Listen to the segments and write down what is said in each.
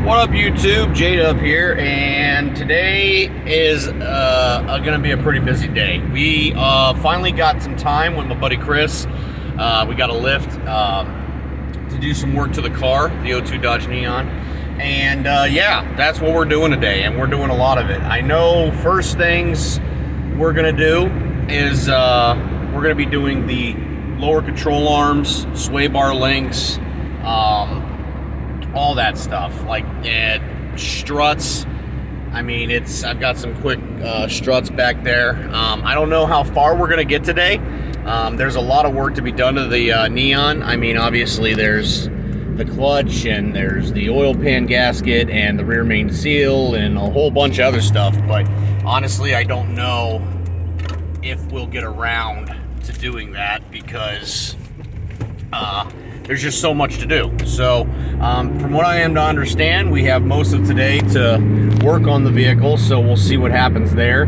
What up, YouTube? J-Dub here, and today is going to be a pretty busy day. We finally got some time with my buddy Chris. We got a lift to do some work to the car, the 02 Dodge Neon. And yeah, that's what we're doing today, and we're doing a lot of it. I know first things we're going to do is we're going to be doing the lower control arms, sway bar links, all that stuff, like struts. I mean, I've got some quick struts back there. I don't know how far we're gonna get today. There's a lot of work to be done to the Neon. I mean, obviously there's the clutch and there's the oil pan gasket and the rear main seal and a whole bunch of other stuff, but honestly I don't know if we'll get around to doing that because there's just so much to do. So from what I am to understand, we have most of today to work on the vehicle, so we'll see what happens there.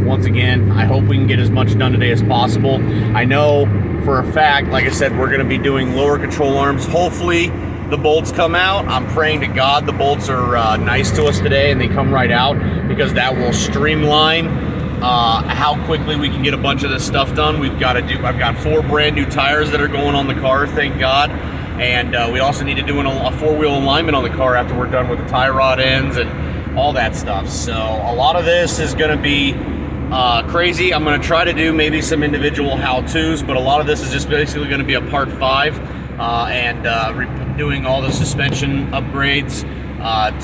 Once again, I hope we can get as much done today as possible. I know for a fact, like I said, we're going to be doing lower control arms. Hopefully the bolts come out. I'm praying to God the bolts are nice to us today and they come right out, because that will streamline how quickly we can get a bunch of this stuff done. I've got 4 brand new tires that are going on the car, thank God. And we also need to do a 4-wheel alignment on the car after we're done with the tie rod ends and all that stuff. So a lot of this is going to be crazy. I'm going to try to do maybe some individual how-tos, but a lot of this is just basically going to be a part 5 and doing all the suspension upgrades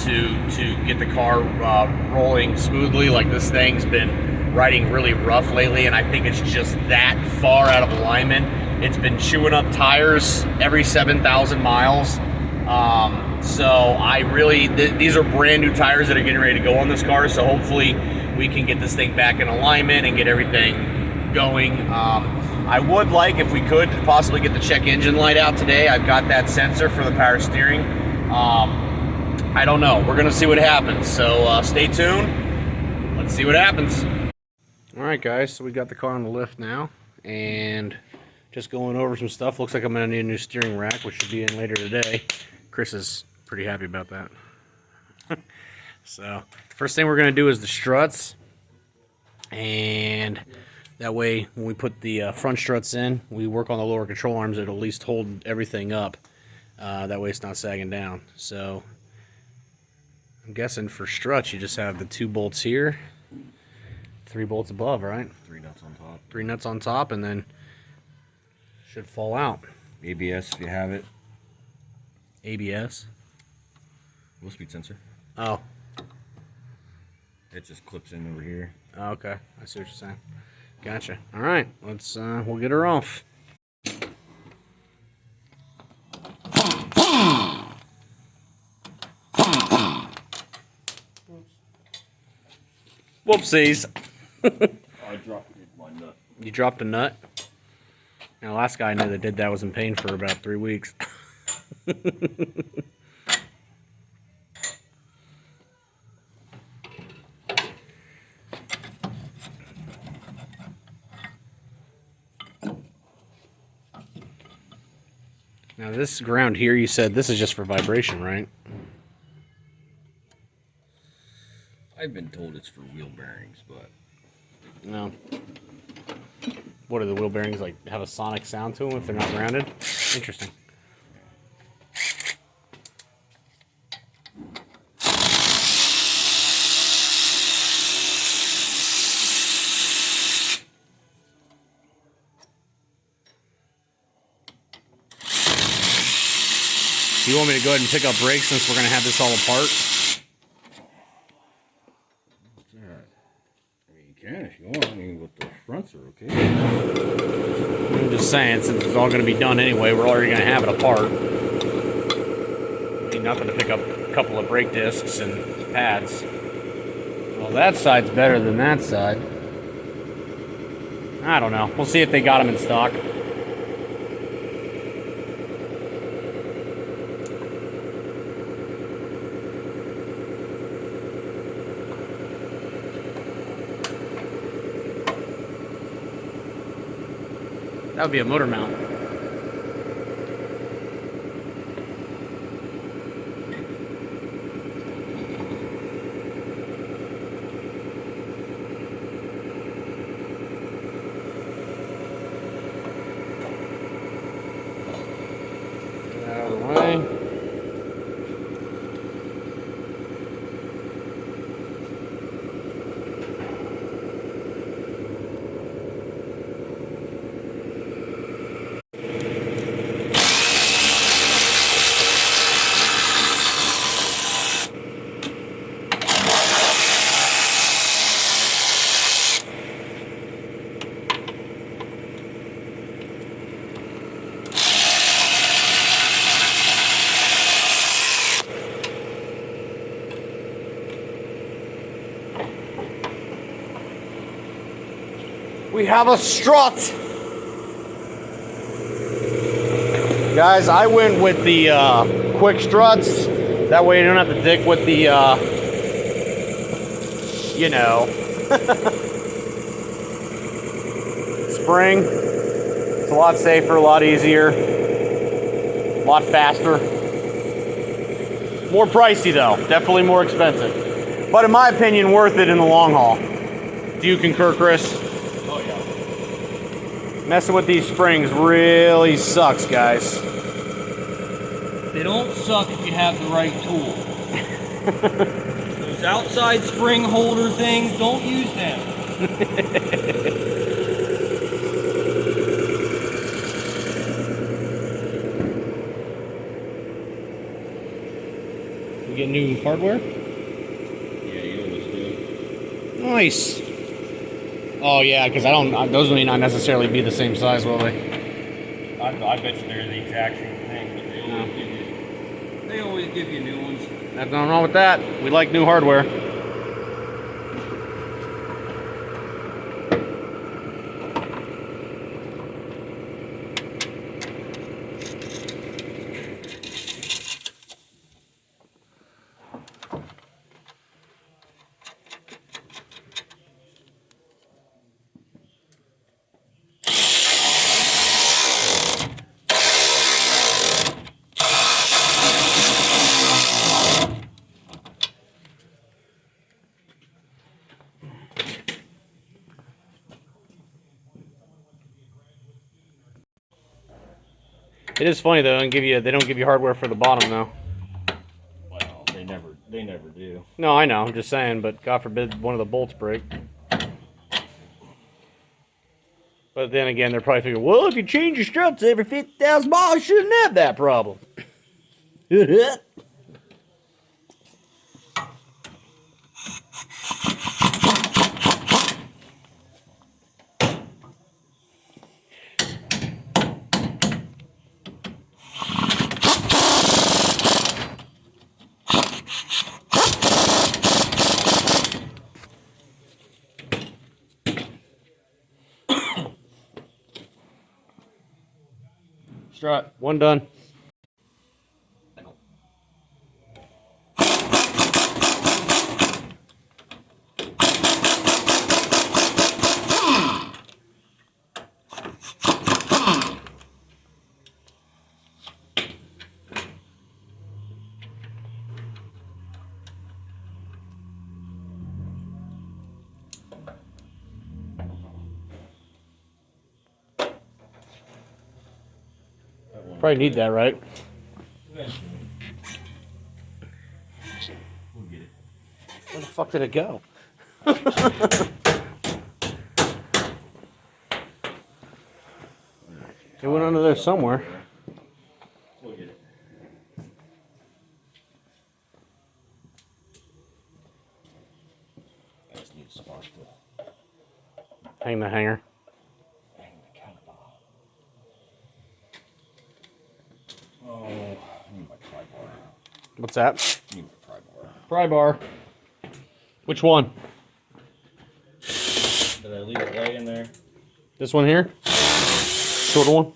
to get the car rolling smoothly. Like, this thing's been riding really rough lately, and I think it's just that far out of alignment. It's been chewing up tires every 7,000 miles. So I really, these are brand new tires that are getting ready to go on this car, so hopefully we can get this thing back in alignment and get everything going. I would like, if we could, possibly get the check engine light out today. I've got that sensor for the power steering. I don't know. We're gonna see what happens, so stay tuned. Let's see what happens. Alright guys, so we got the car on the lift now, and just going over some stuff. Looks like I'm going to need a new steering rack, which should be in later today. Chris is pretty happy about that. So, first thing we're going to do is the struts, and that way when we put the front struts in, we work on the lower control arms. It'll at least hold everything up. That way it's not sagging down. So, I'm guessing for struts you just have the 2 bolts here, 3 bolts above, right? 3 nuts on top. 3 nuts on top, and then should fall out. ABS if you have it. ABS? Low speed sensor. Oh. It just clips in over here. Oh, okay. I see what you're saying. Gotcha. All right. Let's, we'll get her off. Whoopsies. I dropped my nut. You dropped a nut? Now, last guy I knew that did that was in pain for about 3 weeks. Now, this ground here, you said this is just for vibration, right? I've been told it's for wheel bearings, but No. What are the wheel bearings, like, have a sonic sound to them if they're not grounded? Interesting. Do you want me to go ahead and pick up brakes since we're going to have this all apart? what's that? I mean, you can if you want. I mean, with the fronts are okay. I'm just saying, since it's all going to be done anyway, we're already going to have it apart. Need nothing to pick up a couple of brake discs and pads. Well, that side's better than that side. I don't know. We'll see if they got them in stock. That would be a motor mount. we have a strut. Guys, I went with the quick struts. That way you don't have to dick with the, you know, spring. It's a lot safer, a lot easier, a lot faster. More pricey though, definitely more expensive. But in my opinion, worth it in the long haul. Do you concur, Chris? Oh yeah. Messing with these springs really sucks, guys. They don't suck if you have the right tool. Those outside spring holder things, don't use them. We get new hardware? Yeah, you always do. Nice. Oh yeah, because those may not necessarily be the same size, will they? I bet you they're the exact same thing, but they always give you new ones. Nothing wrong with that. We like new hardware. It is funny though, they don't give you hardware for the bottom though. Well, they never do. No, I know, I'm just saying, but God forbid one of the bolts break. But then again, they're probably thinking, well, if you change your struts every 50,000 miles, you shouldn't have that problem. Strut, one done. Probably need that, right? Eventually. We'll get it. Where the fuck did it go? It went under there somewhere. We'll get it. I just need a spark to Hang the hanger. hang the caliper. Oh, I need my pry bar. What's that? I need my pry bar. Pry bar. Which one? Did I leave it laying there? This one here? Shorter one?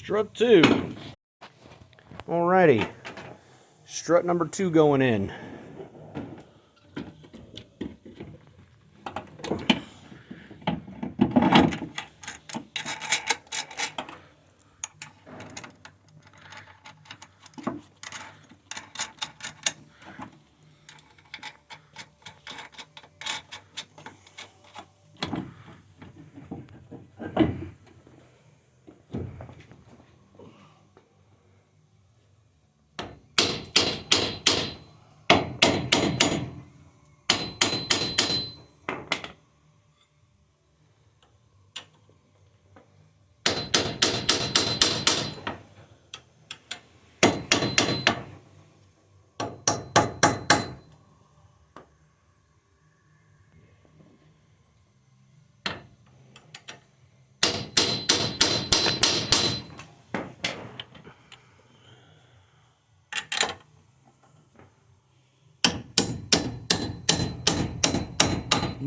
Strut 2. Alrighty. Strut number 2 going in.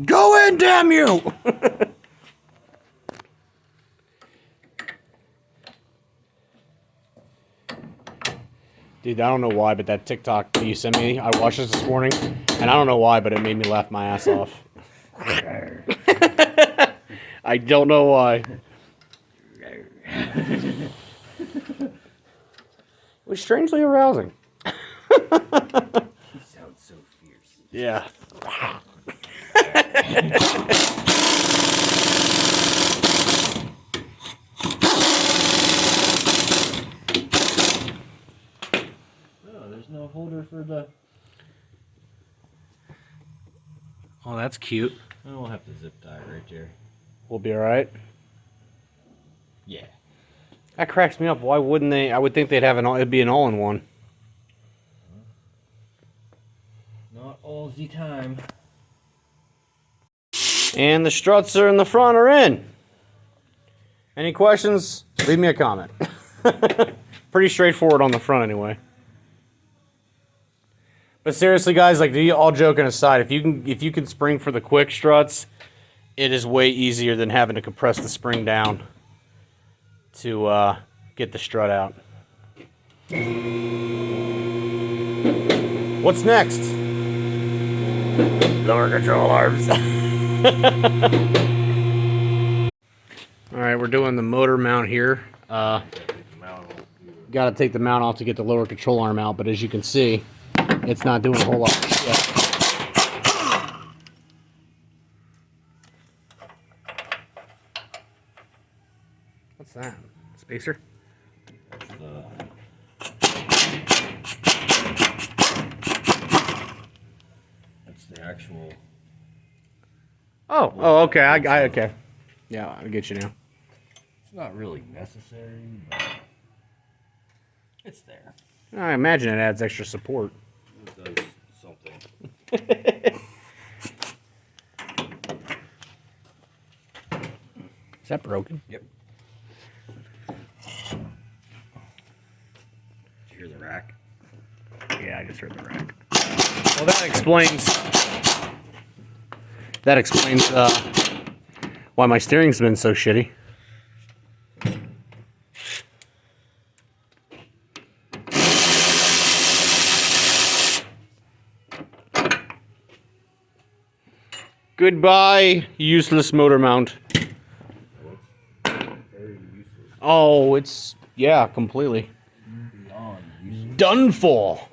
Go in, damn you! Dude, I don't know why, but that TikTok that you sent me, I watched this morning, and I don't know why, but it made me laugh my ass off. I don't know why. It was strangely arousing. You sound so fierce. Yeah. Oh, there's no holder for the... Oh, that's cute. We'll have to zip tie right there. We'll be alright. Yeah. That cracks me up. Why wouldn't they? I would think they'd have it'd be an all-in-one. Not all the time. And the struts are in the front are in. Any questions? Leave me a comment. Pretty straightforward on the front anyway. But seriously, guys, like all joking aside, if you can spring for the quick struts, it is way easier than having to compress the spring down to get the strut out. What's next? Lower control arms. Alright, we're doing the motor mount here. Got to take the mount off to get the lower control arm out, but as you can see, it's not doing a whole lot of shit. What's that? Spacer? That's the actual... Oh, okay. I okay. Yeah, I get you now. It's not really necessary, but it's there. I imagine it adds extra support. It does something. Is that broken? Yep. Did you hear the rack? Yeah, I just heard the rack. Well, that explains why my steering's been so shitty. Goodbye, useless motor mount. Very useless. Oh, it's, yeah, completely. Beyond useless. Done for.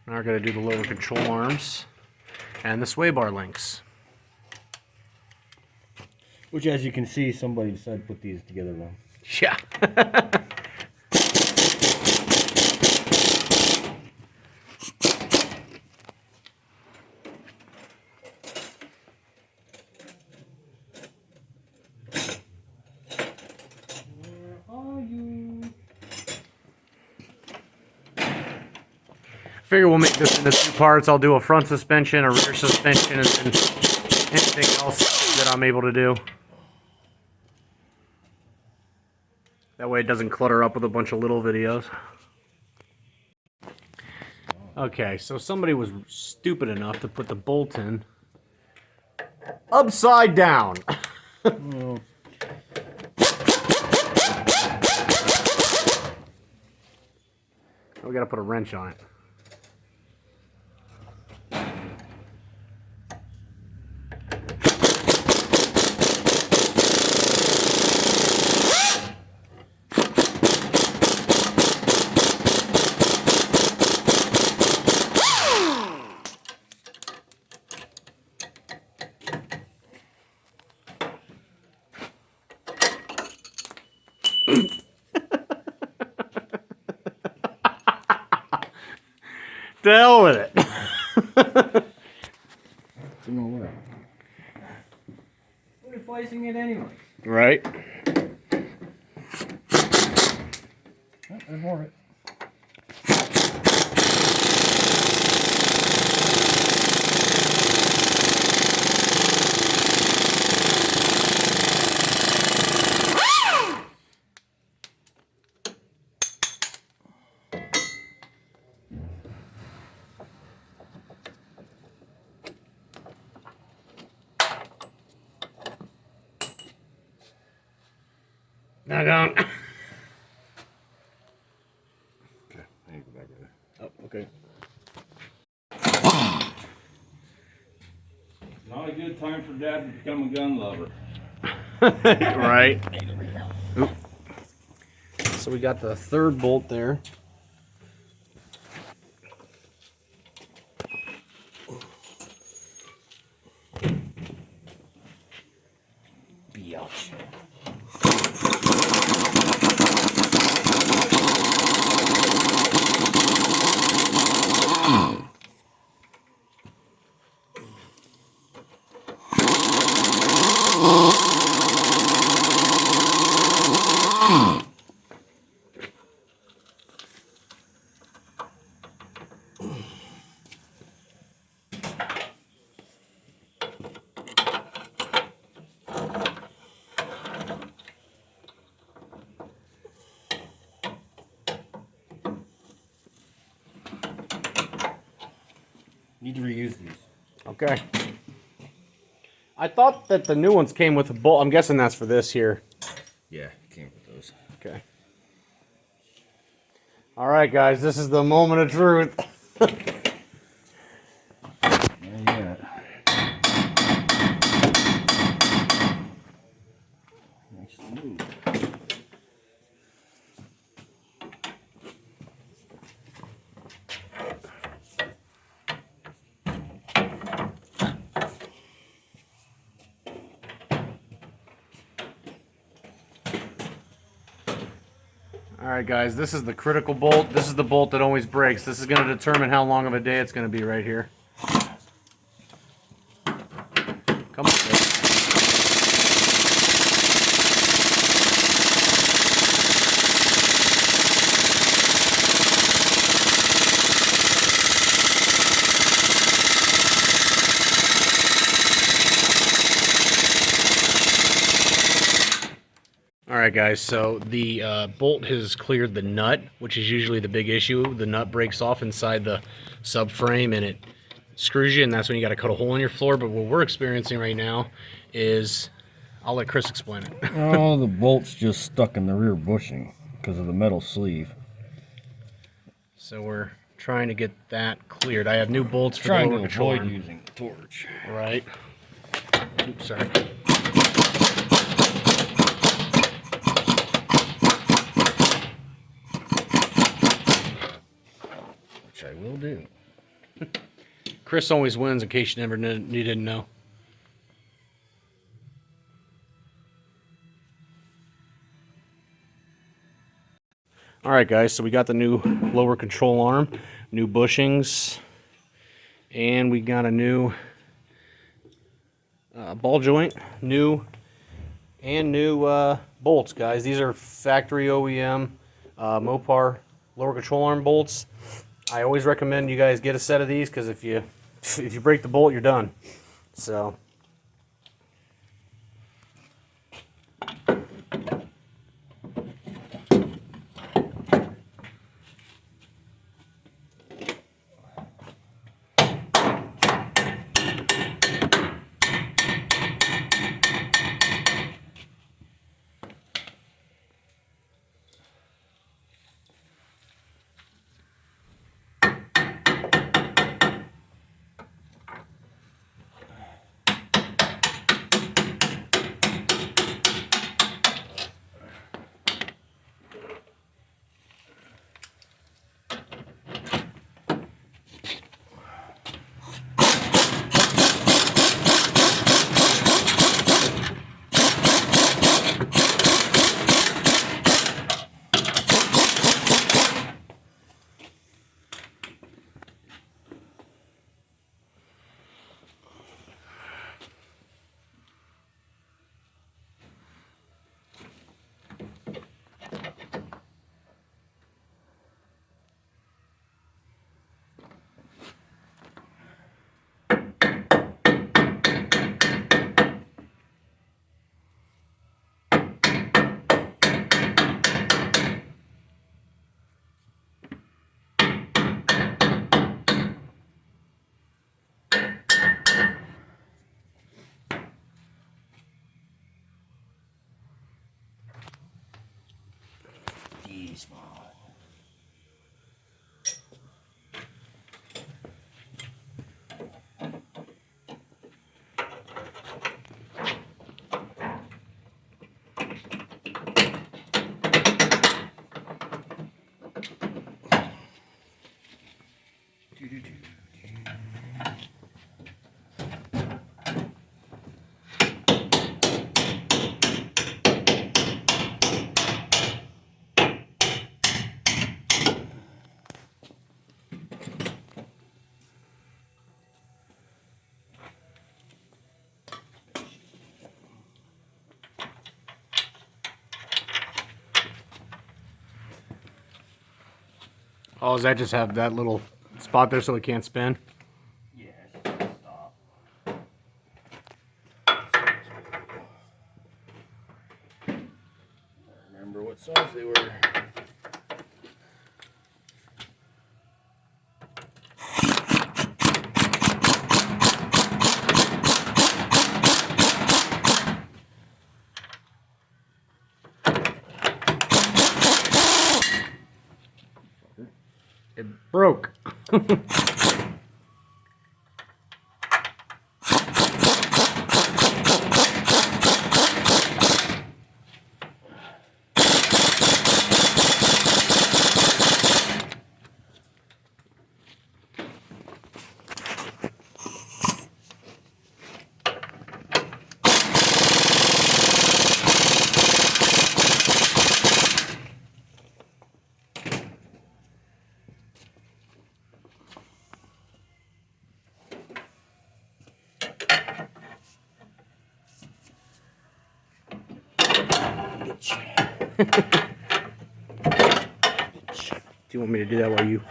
Now we're going to do the lower control arms and the sway bar links. Which, as you can see, somebody decided to put these together wrong. Yeah. figure we'll make this into 2 parts. I'll do a front suspension, a rear suspension, and then anything else that I'm able to do. That way it doesn't clutter up with a bunch of little videos. Okay, so somebody was stupid enough to put the bolt in upside down. Well, We gotta put a wrench on it. The hell with it. you know what? We're replacing it anyway. Right? Oh, there's more of it. Knock on. Okay, I need to go back there. Oh, okay. Not a good time for Dad to become a gun lover. Right. Oop. So we got the 3rd bolt there. Biatch. Need to reuse these. Okay. I thought that the new ones came with a bolt. I'm guessing that's for this here. Yeah, it came with those. Okay. All right, guys, this is the moment of truth. Yeah. Nice move. All right, guys, this is the critical bolt. This is the bolt that always breaks. This is going to determine how long of a day it's going to be right here. Come on, baby. Alright guys, so the bolt has cleared the nut, which is usually the big issue. The nut breaks off inside the subframe and it screws you, and that's when you got to cut a hole in your floor. But what we're experiencing right now is, I'll let Chris explain it. Oh, the bolt's just stuck in the rear bushing because of the metal sleeve. So we're trying to get that cleared. I have new bolts for Trying the to lower control avoid arm. using the torch. Right. Oops, sorry. Which I will do. Chris always wins, in case you didn't know. All right, guys. So we got the new lower control arm, new bushings, and we got a new ball joint, new bolts, guys. These are factory OEM Mopar lower control arm bolts. I always recommend you guys get a set of these because if you break the bolt, you're done. So. Oh, does that just have that little spot there so it can't spin? Yeah, it should stop. Remember what size they were. It broke. Do you want me to do that while you?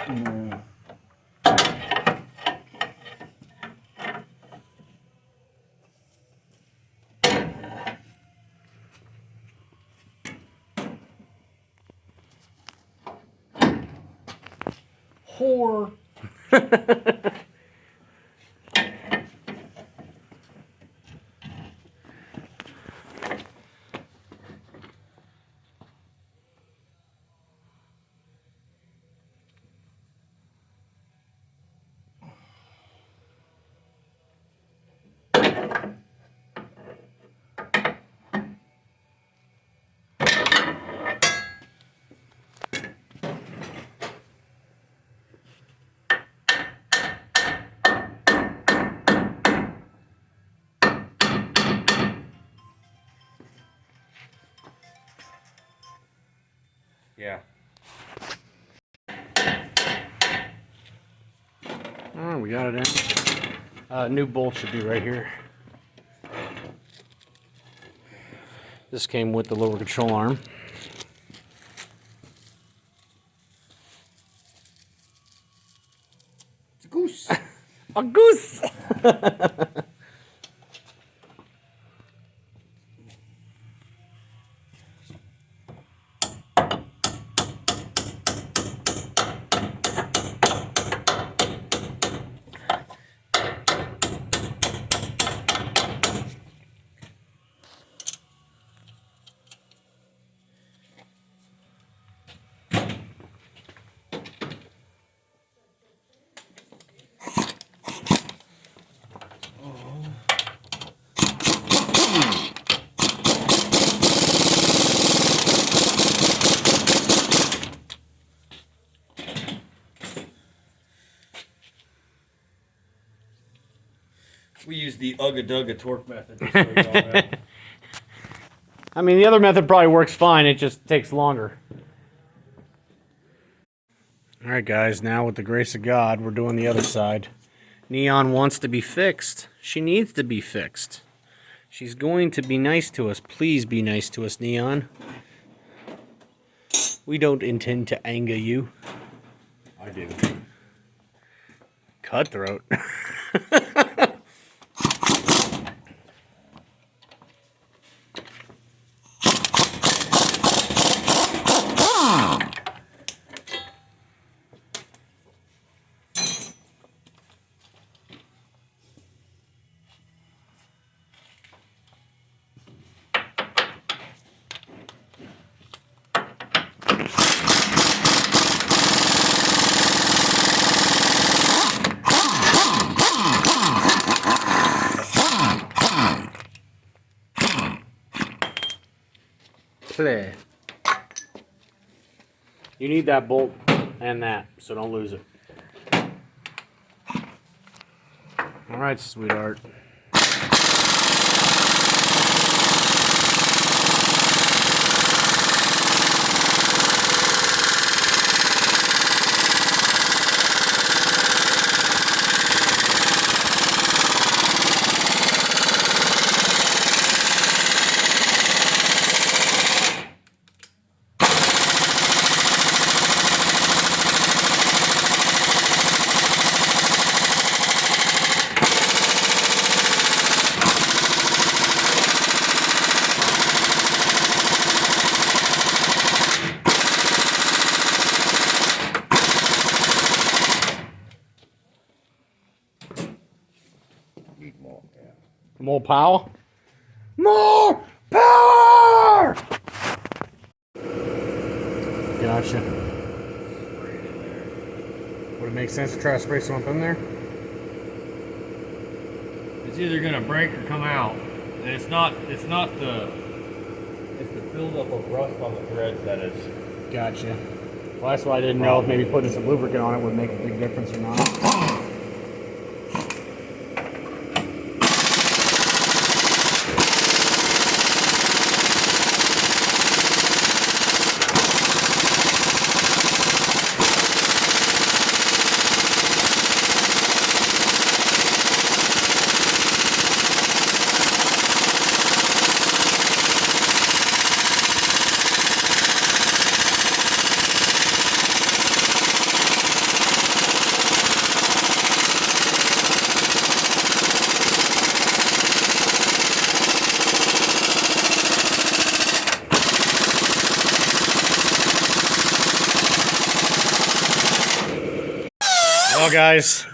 Whore. Yeah. Oh, we got it in. New bolt should be right here. This came with the lower control arm. . We use the Ugga torque method. To show you all that. I mean, the other method probably works fine. It just takes longer. All right, guys. Now, with the grace of God, we're doing the other side. Neon wants to be fixed. She needs to be fixed. She's going to be nice to us. Please be nice to us, Neon. We don't intend to anger you. I do. Cutthroat. Play. You need that bolt and that, so don't lose it. All right, sweetheart. Need more. Yeah. More power? More power! Gotcha. Would it make sense to try to spray some up in there? It's either gonna break or come out, and it's the buildup of rust on the threads that is. Gotcha. Well, that's why I didn't know if maybe putting some lubricant on it would make a big difference or not. Well, guys,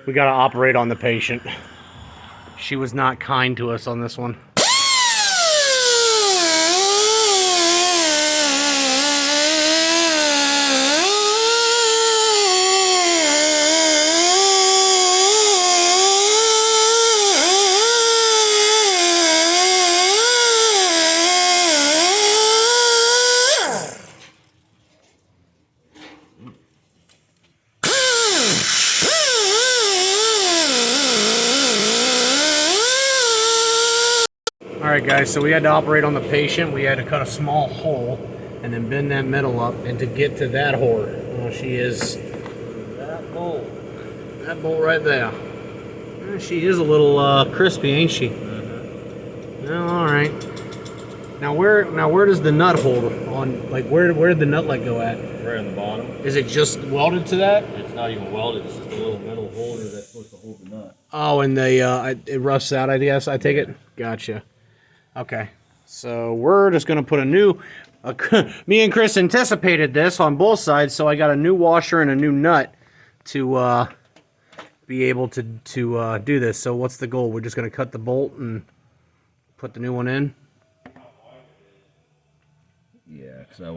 we got to operate on the patient. She was not kind to us on this one. Alright guys, so we had to operate on the patient. We had to cut a small hole and then bend that metal up, and to get to that whore. Oh, she is That bolt. that bolt right there. She is a little crispy, ain't she? Well, alright. Now where does the nut hold on? Like where did the nut let go at? Right on the bottom. Is it just welded to that? It's not even welded. It's just a little metal holder that that's supposed to hold the nut. Oh, and it roughs out, I guess, I take it? Gotcha. Okay. So we're just going to put a new... me and Chris anticipated this on both sides, so I got a new washer and a new nut to be able to do this. So what's the goal? We're just going to cut the bolt and put the new one in? Yeah, because I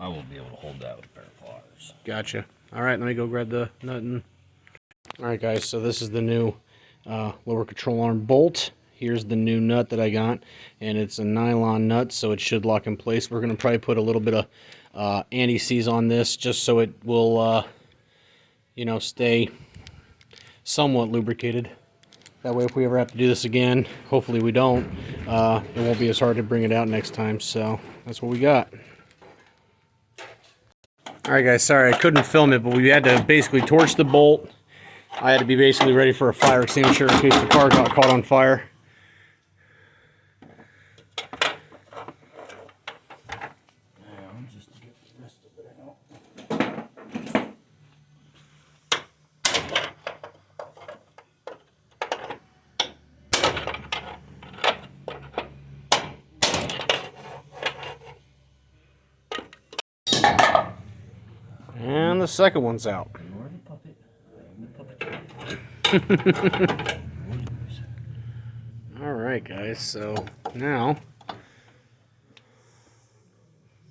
won't be able to hold that with a pair of pliers. Gotcha. All right, let me go grab the nut and... All right, guys, so this is the new lower control arm bolt. Here's the new nut that I got, and it's a nylon nut, so it should lock in place. We're going to probably put a little bit of anti-seize on this just so it will, you know, stay somewhat lubricated. That way, if we ever have to do this again, hopefully we don't, it won't be as hard to bring it out next time, so that's what we got. All right, guys, sorry I couldn't film it, but we had to basically torch the bolt. I had to be basically ready for a fire extinguisher in case the car got caught on fire. Just to get the rest of it out. And the second one's out. All right, guys, so now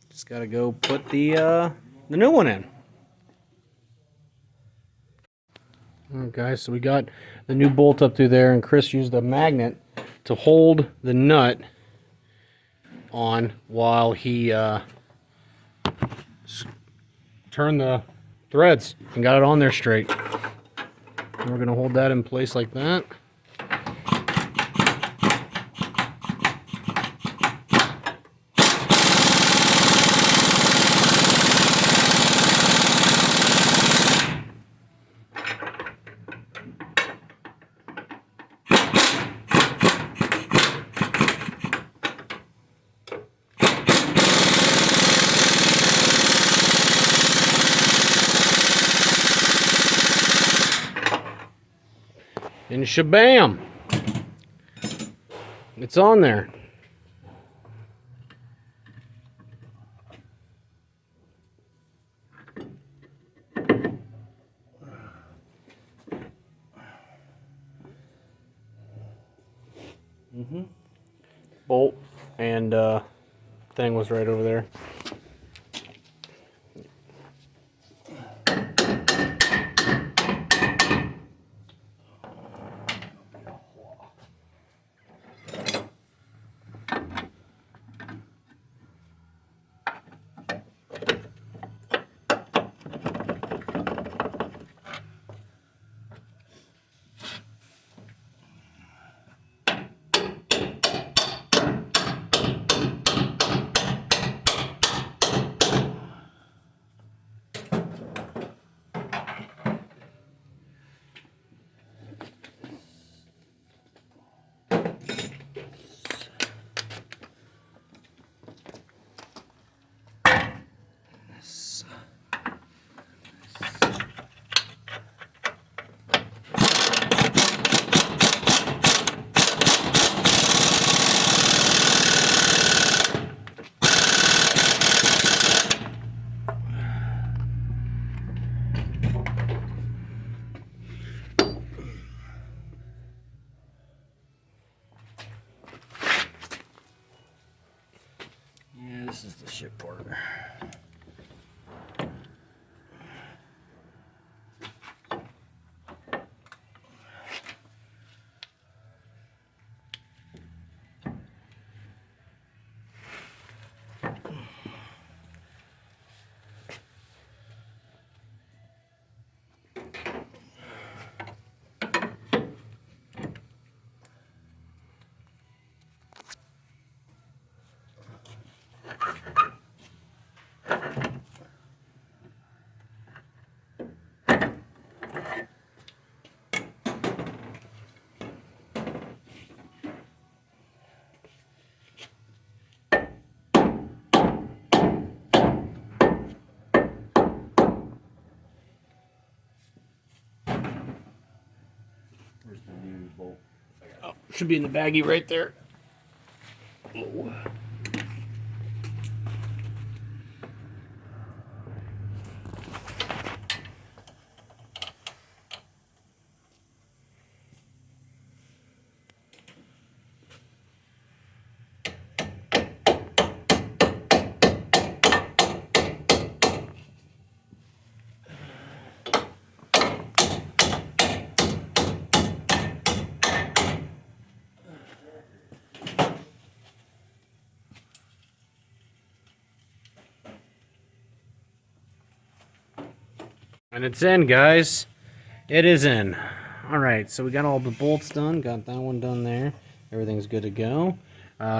just gotta go put the new one in. All right, guys, so we got the new bolt up through there, and Chris used a magnet to hold the nut on while he turned the threads and got it on there straight. And we're gonna hold that in place like that. And shabam! It's on there. Bolt and thing was right over there. Yeah, this is the shit part. Should be in the baggie right there. Oh. And it's in, guys. It is in. All right, so we got all the bolts done. Got that one done there. Everything's good to go.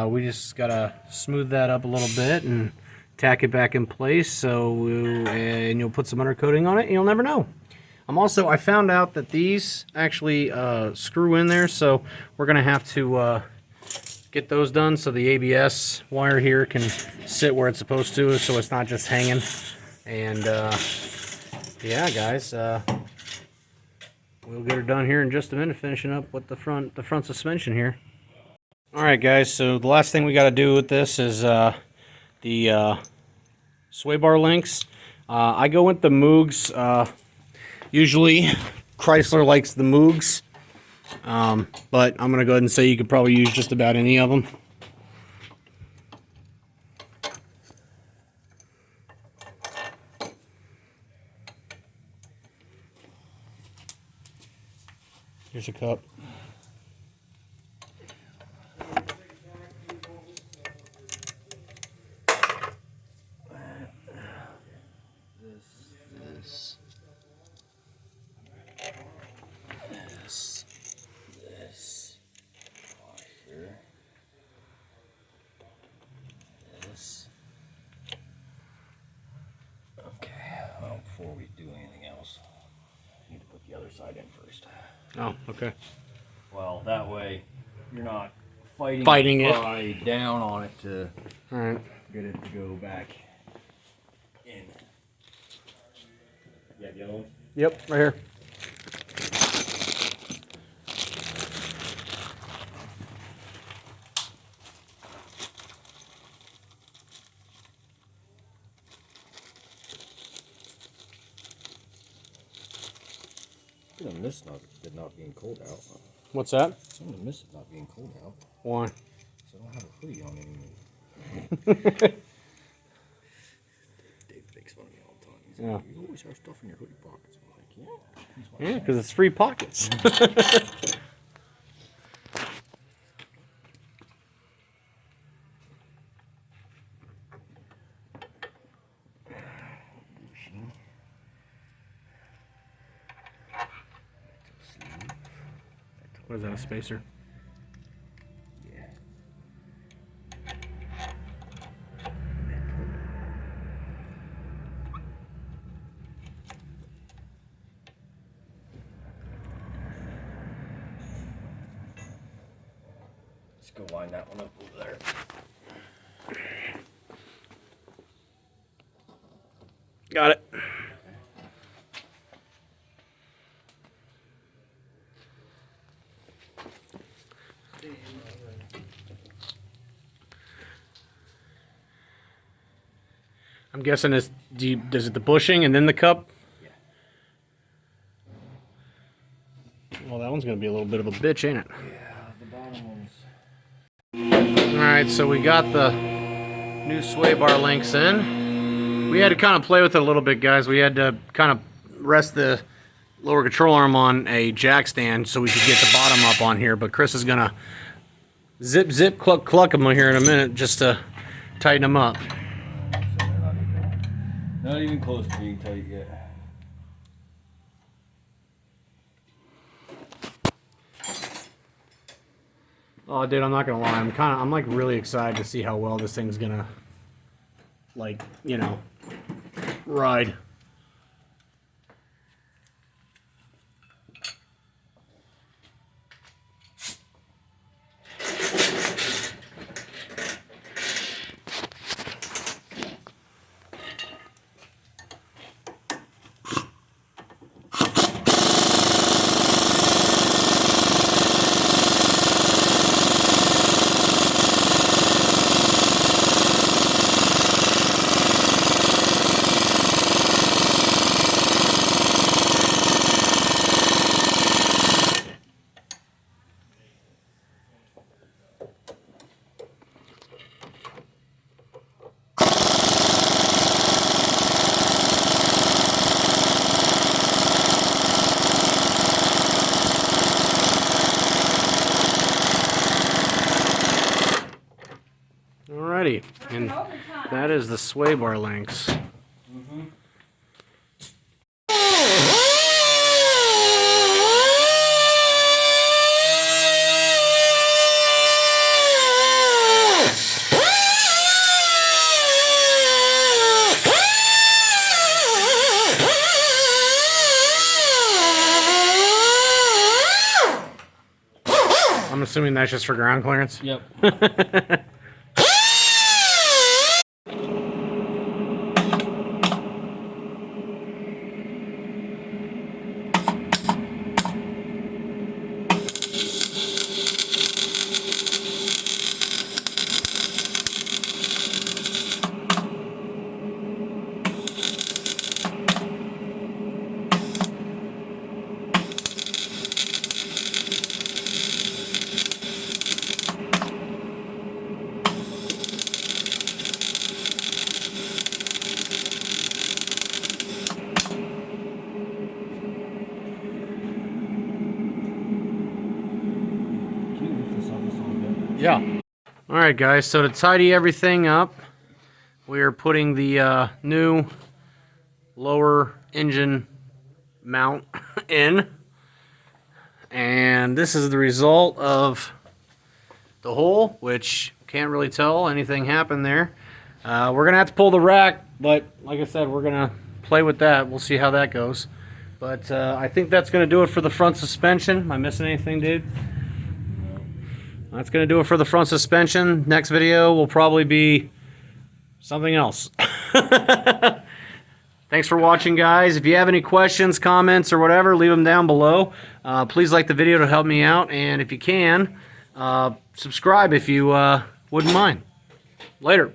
We just gotta smooth that up a little bit and tack it back in place. And you'll put some undercoating on it, and you'll never know. I found out that these actually screw in there, so we're gonna have to get those done so the ABS wire here can sit where it's supposed to, so it's not just hanging. And yeah, guys, we'll get her done here in just a minute, finishing up with the front suspension here. All right, guys, so the last thing we got to do with this is the sway bar links. I go with the Moogs. Usually, Chrysler likes the Moogs, but I'm going to go ahead and say you could probably use just about any of them. Here's a cup. This. Washer. This. Okay, well, before we do anything else, I need to put the other side in first. Oh, okay. Well, that way you're not fighting it down on it to All right. get it to go back in. Yeah, the other one? Yep, right here. I'm gonna miss it not being cold out. What's that? I'm gonna miss it not being cold out. Why? So I don't have a hoodie on anymore. Dave makes fun of me all the time. He's like, you always have stuff in your hoodie pockets. I'm like, yeah. Yeah, because it's free pockets. What is that, a spacer? Yeah. Let's go line that one up over there. Got it. I'm guessing does it the bushing and then the cup? Yeah. Well, that one's going to be a little bit of a bitch, ain't it? Yeah, the bottom one's... Alright, so we got the new sway bar links in. We had to kind of play with it a little bit, guys. We had to kind of rest the lower control arm on a jack stand so we could get the bottom up on here, but Chris is going to zip, cluck them here in a minute just to tighten them up. Not even close to being tight yet. Oh, dude, I'm not gonna lie. I'm like really excited to see how well this thing's gonna, like, you know, ride. Alrighty, and that is the sway bar links. I'm assuming that's just for ground clearance? Yep. Yeah. Alright guys, so to tidy everything up, we are putting the new lower engine mount in. And this is the result of the hole, which can't really tell anything happened there. We're going to have to pull the rack, but like I said, we're going to play with that. We'll see how that goes. But I think that's going to do it for the front suspension. Am I missing anything, dude? That's going to do it for the front suspension. Next video will probably be something else. Thanks for watching, guys. If you have any questions, comments, or whatever, leave them down below. Please like the video to help me out. And if you can, subscribe if you wouldn't mind. Later.